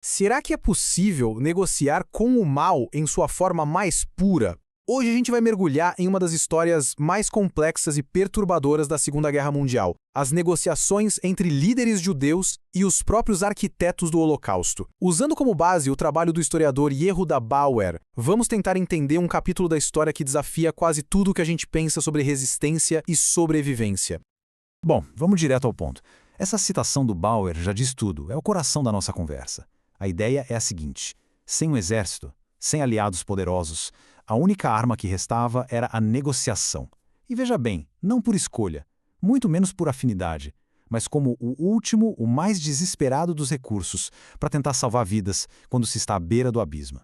Será que é possível negociar com o mal em sua forma mais pura? Hoje a gente vai mergulhar em uma das histórias mais complexas e perturbadoras da Segunda Guerra Mundial: as negociações entre líderes judeus e os próprios arquitetos do Holocausto. Usando como base o trabalho do historiador Yehuda Bauer, vamos tentar entender um capítulo da história que desafia quase tudo o que a gente pensa sobre resistência e sobrevivência. Bom, vamos direto ao ponto. Essa citação do Bauer já diz tudo, é o coração da nossa conversa. A ideia é a seguinte: sem um exército, sem aliados poderosos, a única arma que restava era a negociação. E veja bem, não por escolha, muito menos por afinidade, mas como o último, o mais desesperado dos recursos para tentar salvar vidas quando se está à beira do abismo.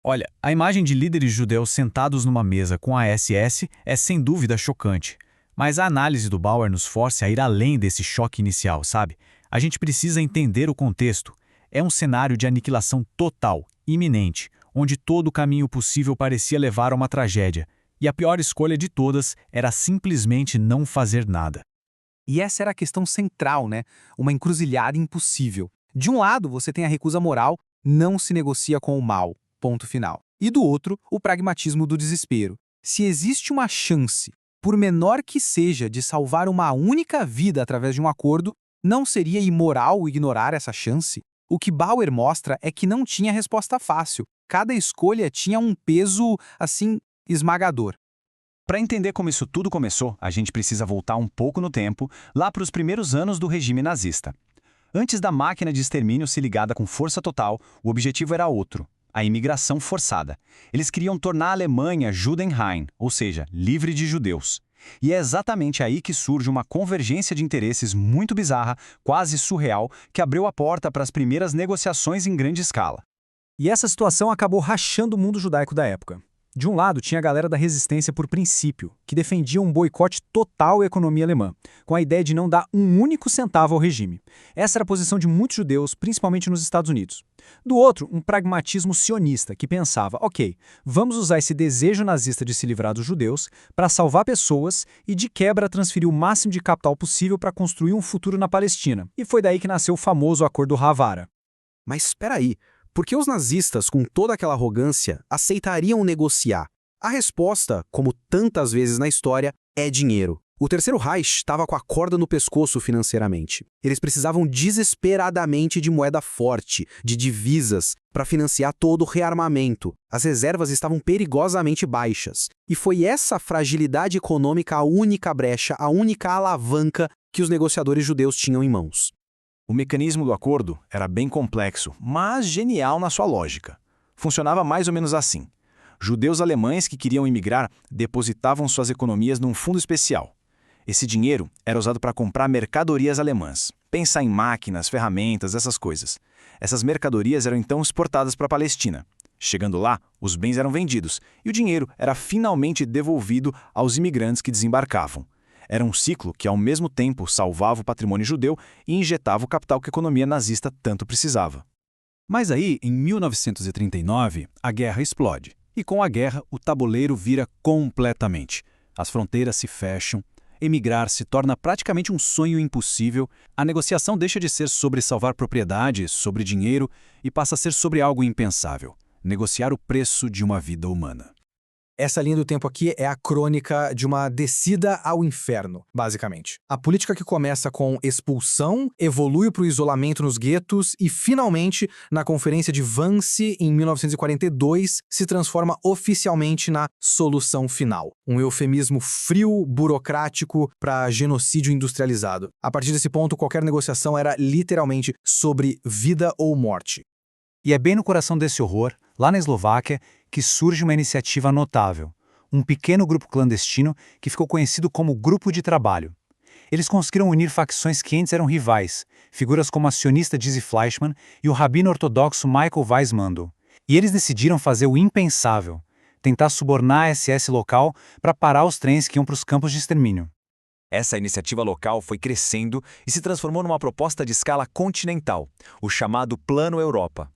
Olha, a imagem de líderes judeus sentados numa mesa com a SS é sem dúvida chocante. Mas a análise do Bauer nos força a ir além desse choque inicial, sabe? A gente precisa entender o contexto. É um cenário de aniquilação total, iminente, onde todo o caminho possível parecia levar a uma tragédia. E a pior escolha de todas era simplesmente não fazer nada. E essa era a questão central, né? Uma encruzilhada impossível. De um lado, você tem a recusa moral, não se negocia com o mal, ponto final. E do outro, o pragmatismo do desespero. Se existe uma chance, por menor que seja, de salvar uma única vida através de um acordo, não seria imoral ignorar essa chance? O que Bauer mostra é que não tinha resposta fácil. Cada escolha tinha um peso, assim, esmagador. Para entender como isso tudo começou, a gente precisa voltar um pouco no tempo, lá para os primeiros anos do regime nazista. Antes da máquina de extermínio se ligada com força total, o objetivo era outro: a imigração forçada. Eles queriam tornar a Alemanha Judenrein, ou seja, livre de judeus. E é exatamente aí que surge uma convergência de interesses muito bizarra, quase surreal, que abriu a porta para as primeiras negociações em grande escala. E essa situação acabou rachando o mundo judaico da época. De um lado, tinha a galera da resistência por princípio, que defendia um boicote total à economia alemã, com a ideia de não dar um único centavo ao regime. Essa era a posição de muitos judeus, principalmente nos Estados Unidos. Do outro, um pragmatismo sionista, que pensava, ok, vamos usar esse desejo nazista de se livrar dos judeus para salvar pessoas e, de quebra, transferir o máximo de capital possível para construir um futuro na Palestina. E foi daí que nasceu o famoso Acordo Havara. Mas espera aí, por que os nazistas, com toda aquela arrogância, aceitariam negociar? A resposta, como tantas vezes na história, é dinheiro. O Terceiro Reich estava com a corda no pescoço financeiramente. Eles precisavam desesperadamente de moeda forte, de divisas, para financiar todo o rearmamento. As reservas estavam perigosamente baixas. E foi essa fragilidade econômica a única brecha, a única alavanca que os negociadores judeus tinham em mãos. O mecanismo do acordo era bem complexo, mas genial na sua lógica. Funcionava mais ou menos assim: judeus alemães que queriam imigrar depositavam suas economias num fundo especial. Esse dinheiro era usado para comprar mercadorias alemãs. Pensar em máquinas, ferramentas, essas coisas. Essas mercadorias eram então exportadas para a Palestina. Chegando lá, os bens eram vendidos e o dinheiro era finalmente devolvido aos imigrantes que desembarcavam. Era um ciclo que, ao mesmo tempo, salvava o patrimônio judeu e injetava o capital que a economia nazista tanto precisava. Mas aí, em 1939, a guerra explode. E com a guerra, o tabuleiro vira completamente. As fronteiras se fecham, emigrar se torna praticamente um sonho impossível, a negociação deixa de ser sobre salvar propriedade, sobre dinheiro, e passa a ser sobre algo impensável: negociar o preço de uma vida humana. Essa linha do tempo aqui é a crônica de uma descida ao inferno, basicamente. A política que começa com expulsão, evolui para o isolamento nos guetos e, finalmente, na Conferência de Wannsee, em 1942, se transforma oficialmente na solução final. Um eufemismo frio, burocrático para genocídio industrializado. A partir desse ponto, qualquer negociação era literalmente sobre vida ou morte. E é bem no coração desse horror, lá na Eslováquia, que surge uma iniciativa notável. Um pequeno grupo clandestino que ficou conhecido como Grupo de Trabalho. Eles conseguiram unir facções que antes eram rivais, figuras como a sionista Dizzy Fleischmann e o rabino ortodoxo Michael Weizmann. E eles decidiram fazer o impensável: tentar subornar a SS local para parar os trens que iam para os campos de extermínio. Essa iniciativa local foi crescendo e se transformou numa proposta de escala continental, o chamado Plano Europa.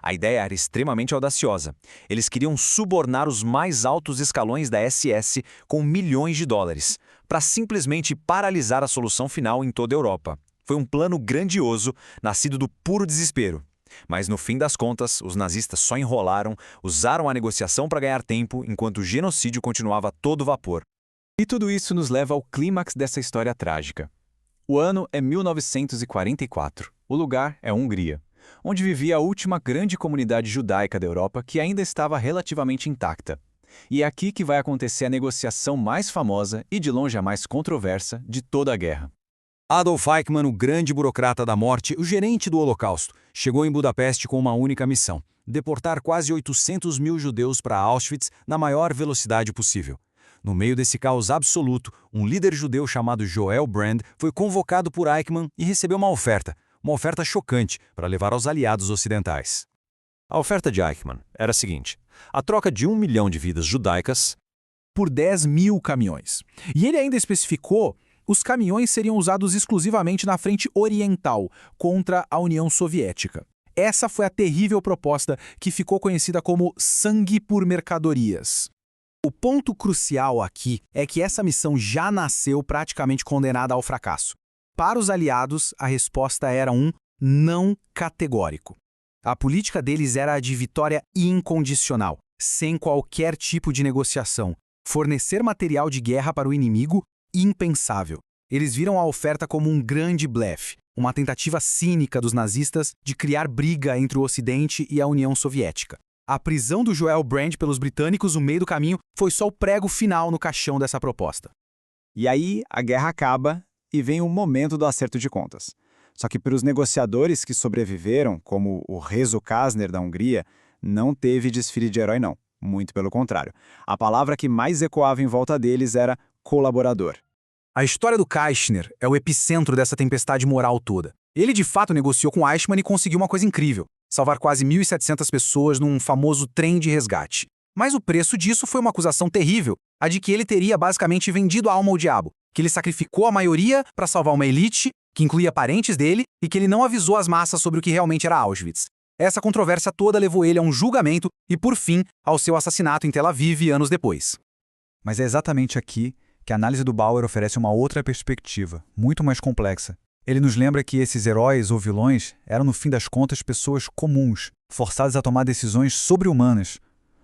A ideia era extremamente audaciosa. Eles queriam subornar os mais altos escalões da SS com milhões de dólares, para simplesmente paralisar a solução final em toda a Europa. Foi um plano grandioso, nascido do puro desespero. Mas no fim das contas, os nazistas só enrolaram, usaram a negociação para ganhar tempo, enquanto o genocídio continuava a todo vapor. E tudo isso nos leva ao clímax dessa história trágica. O ano é 1944. O lugar é a Hungria, onde vivia a última grande comunidade judaica da Europa que ainda estava relativamente intacta. E é aqui que vai acontecer a negociação mais famosa e de longe a mais controversa de toda a guerra. Adolf Eichmann, o grande burocrata da morte, o gerente do Holocausto, chegou em Budapeste com uma única missão: deportar quase 800 mil judeus para Auschwitz na maior velocidade possível. No meio desse caos absoluto, um líder judeu chamado Joel Brand foi convocado por Eichmann e recebeu uma oferta chocante para levar aos aliados ocidentais. A oferta de Eichmann era a seguinte: a troca de 1 milhão de vidas judaicas por 10 mil caminhões. E ele ainda especificou: os caminhões seriam usados exclusivamente na frente oriental, contra a União Soviética. Essa foi a terrível proposta que ficou conhecida como sangue por mercadorias. O ponto crucial aqui é que essa missão já nasceu praticamente condenada ao fracasso. Para os aliados, a resposta era um não categórico. A política deles era a de vitória incondicional, sem qualquer tipo de negociação. Fornecer material de guerra para o inimigo, impensável. Eles viram a oferta como um grande blefe, uma tentativa cínica dos nazistas de criar briga entre o Ocidente e a União Soviética. A prisão do Joel Brand pelos britânicos no meio do caminho foi só o prego final no caixão dessa proposta. E aí a guerra acaba e vem o momento do acerto de contas. Só que para os negociadores que sobreviveram, como o Rezo Kastner da Hungria, não teve desfile de herói não. Muito pelo contrário. A palavra que mais ecoava em volta deles era colaborador. A história do Kastner é o epicentro dessa tempestade moral toda. Ele de fato negociou com Eichmann e conseguiu uma coisa incrível: salvar quase 1.700 pessoas num famoso trem de resgate. Mas o preço disso foi uma acusação terrível, a de que ele teria basicamente vendido a alma ao diabo, que ele sacrificou a maioria para salvar uma elite, que incluía parentes dele, e que ele não avisou as massas sobre o que realmente era Auschwitz. Essa controvérsia toda levou ele a um julgamento e, por fim, ao seu assassinato em Tel Aviv anos depois. Mas é exatamente aqui que a análise do Bauer oferece uma outra perspectiva, muito mais complexa. Ele nos lembra que esses heróis ou vilões eram, no fim das contas, pessoas comuns, forçadas a tomar decisões sobre-humanas.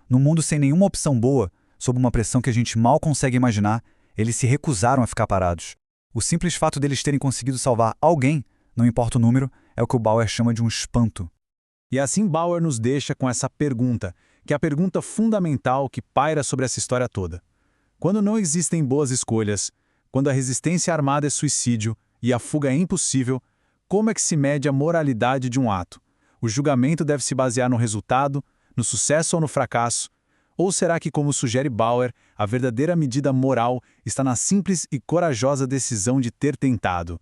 Num mundo sem nenhuma opção boa, sob uma pressão que a gente mal consegue imaginar, eles se recusaram a ficar parados. O simples fato deles terem conseguido salvar alguém, não importa o número, é o que o Bauer chama de um espanto. E assim Bauer nos deixa com essa pergunta, que é a pergunta fundamental que paira sobre essa história toda. Quando não existem boas escolhas, quando a resistência armada é suicídio e a fuga é impossível, como é que se mede a moralidade de um ato? O julgamento deve se basear no resultado, no sucesso ou no fracasso? Ou será que, como sugere Bauer, a verdadeira medida moral está na simples e corajosa decisão de ter tentado?